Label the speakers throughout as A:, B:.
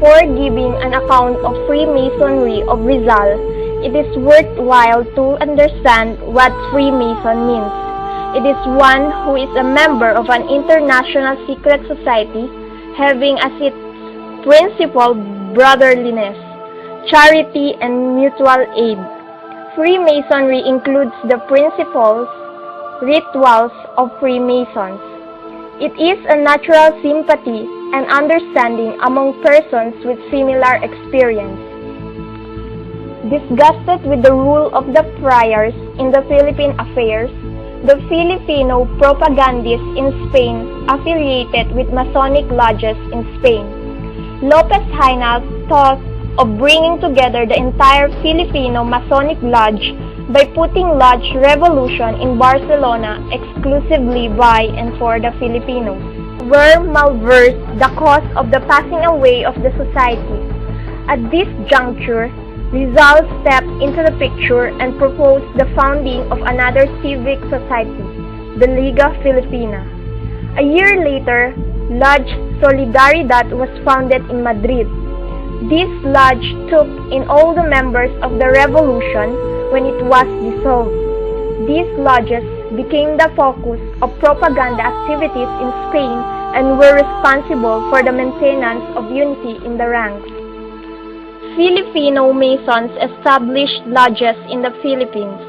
A: Before giving an account of Freemasonry of Rizal, it is worthwhile to understand what Freemason means. It is one who is a member of an international secret society having as its principle brotherliness, charity, and mutual aid. Freemasonry includes the principles, rituals of Freemasons. It is a natural sympathy and understanding among persons with similar experience. Disgusted with the rule of the friars in the Philippine affairs, the Filipino propagandists in Spain affiliated with Masonic lodges in Spain. Lopez Haynal thought of bringing together the entire Filipino Masonic Lodge by putting lodge revolution in Barcelona exclusively by and for the Filipinos. Were malversed the cause of the passing away of the society. At this juncture, Rizal stepped into the picture and proposed the founding of another civic society, the Liga Filipina. A year later, Lodge Solidaridad was founded in Madrid. This lodge took in all the members of the revolution when it was dissolved. These lodges became the focus of propaganda activities in Spain and were responsible for the maintenance of unity in the ranks. Filipino Masons established lodges in the Philippines.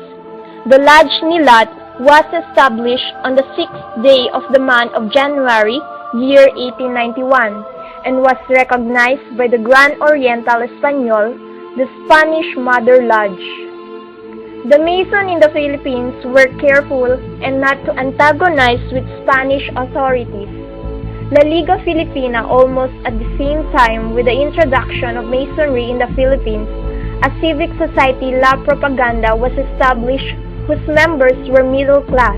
A: The Lodge Nilat was established on the 6th day of the month of January, year 1891, and was recognized by the Grand Oriental Español, the Spanish Mother Lodge. The Mason in the Philippines were careful and not to antagonize with Spanish authorities. La Liga Filipina, almost at the same time with the introduction of Masonry in the Philippines, a civic society La Propaganda was established whose members were middle class.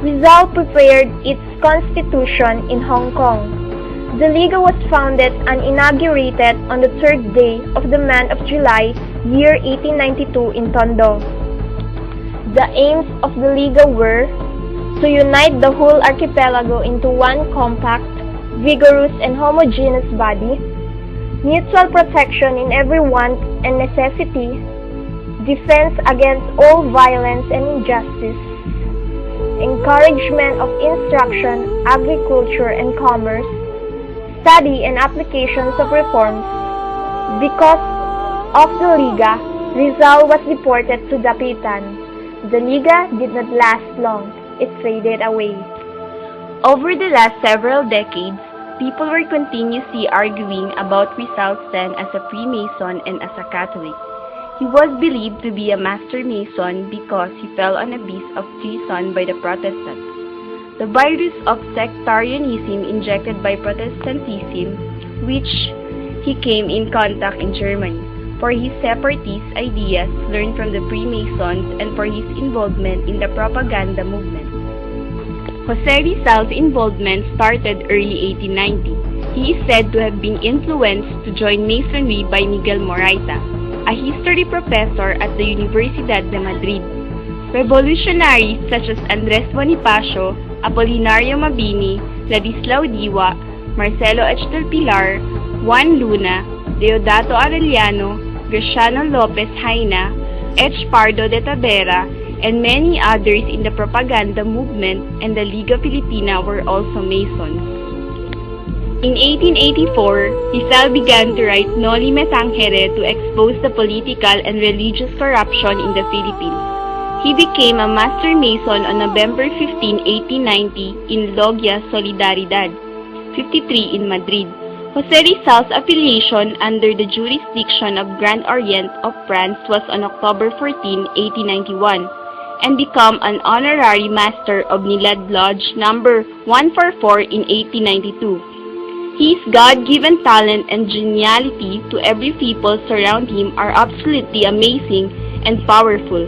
A: Rizal prepared its constitution in Hong Kong. The Liga was founded and inaugurated on the 3rd day of the month of July, year 1892 in Tondo. The aims of the Liga were to unite the whole archipelago into one compact, vigorous, and homogeneous body, mutual protection in every want and necessity, defense against all violence and injustice, encouragement of instruction, agriculture, and commerce, study and applications of reforms. Because of the Liga, Rizal was deported to Dapitan. The Liga did not last long. It faded away.
B: Over the last several decades, people were continuously arguing about Rizal's stand as a Freemason and as a Catholic. He was believed to be a Master Mason because he fell on a beast of treason by the Protestants. The virus of sectarianism injected by Protestantism, which he came in contact in Germany, for his separatist ideas learned from the Freemasons and for his involvement in the propaganda movement. Jose Rizal's involvement started early 1890. He is said to have been influenced to join Masonry by Miguel Moraita, a history professor at the Universidad de Madrid. Revolutionaries such as Andres Bonifacio, Apolinario Mabini, Ladislao Diwa, Marcelo H. del Pilar, Juan Luna, Deodato Arellano, Graciano Lopez Haina, H. Pardo de Tavera, and many others in the propaganda movement and the Liga Filipina were also Masons. In 1884, Rizal began to write Noli Me Tangere to expose the political and religious corruption in the Philippines. He became a Master Mason on November 15, 1890 in Logia Solidaridad, 53 in Madrid. Jose Rizal's affiliation under the jurisdiction of Grand Orient of France was on October 14, 1891, and became an honorary master of Nilad Lodge number 144 in 1892. His God-given talent and geniality to every people surround him are absolutely amazing and powerful.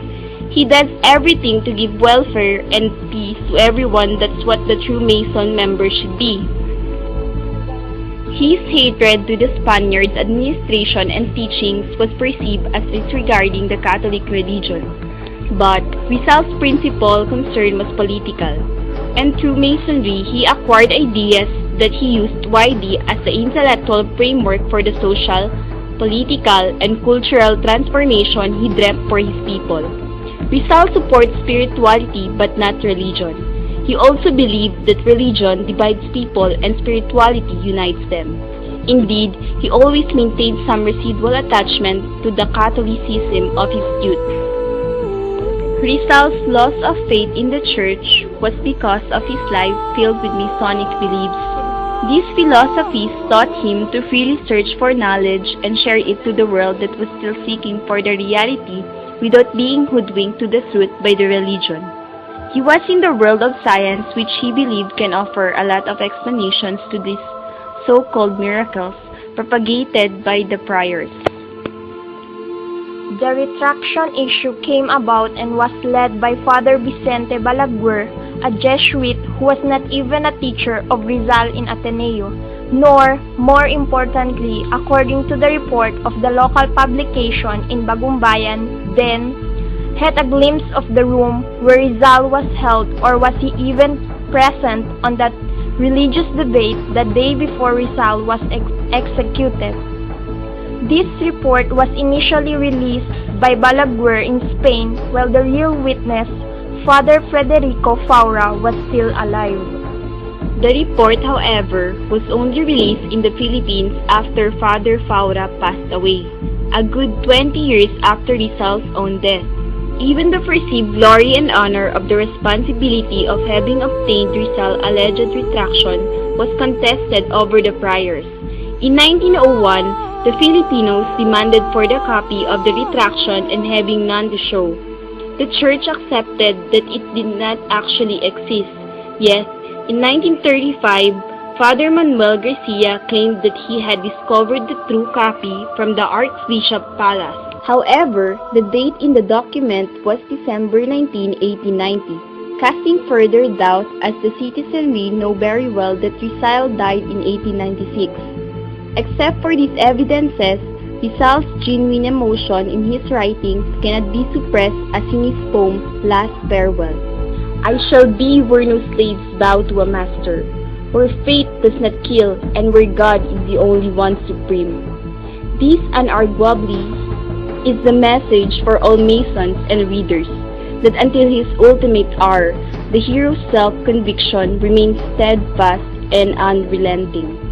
B: He does everything to give welfare and peace to everyone. That's what the true Mason member should be. His hatred to the Spaniards' administration and teachings was perceived as disregarding the Catholic religion. But Rizal's principal concern was political, and through Masonry he acquired ideas that he used widely as the intellectual framework for the social, political, and cultural transformation he dreamt for his people. Rizal supports spirituality but not religion. He also believed that religion divides people and spirituality unites them. Indeed, he always maintained some residual attachment to the Catholicism of his youth. Rizal's loss of faith in the church was because of his life filled with Masonic beliefs. These philosophies taught him to freely search for knowledge and share it to the world that was still seeking for the reality without being hoodwinked to the truth by the religion. He was in the world of science, which he believed can offer a lot of explanations to these so-called miracles propagated by the priors.
A: The retraction issue came about and was led by Father Vicente Balaguer, a Jesuit who was not even a teacher of Rizal in Ateneo, nor, more importantly, according to the report of the local publication in Bagumbayan, then had a glimpse of the room where Rizal was held, or was he even present on that religious debate the day before Rizal was executed. This report was initially released by Balaguer in Spain, while the real witness, Father Federico Faura, was still alive.
B: The report, however, was only released in the Philippines after Father Faura passed away, a good 20 years after Rizal's own death. Even the perceived glory and honor of the responsibility of having obtained Rizal's alleged retraction was contested over the priors. In 1901, the Filipinos demanded for the copy of the retraction and having none to show. The church accepted that it did not actually exist. Yet, in 1935, Father Manuel Garcia claimed that he had discovered the true copy from the Archbishop Palace. However, the date in the document was December 19, 1890, casting further doubt as the citizenry know very well that Rizal died in 1896. Except for these evidences, Rizal's genuine emotion in his writings cannot be suppressed as in his poem, Last Farewell. I shall be where no slaves bow to a master, where fate does not kill and where God is the only one supreme. This unarguably is the message for all Masons and readers, that until his ultimate hour, the hero's self-conviction remains steadfast and unrelenting.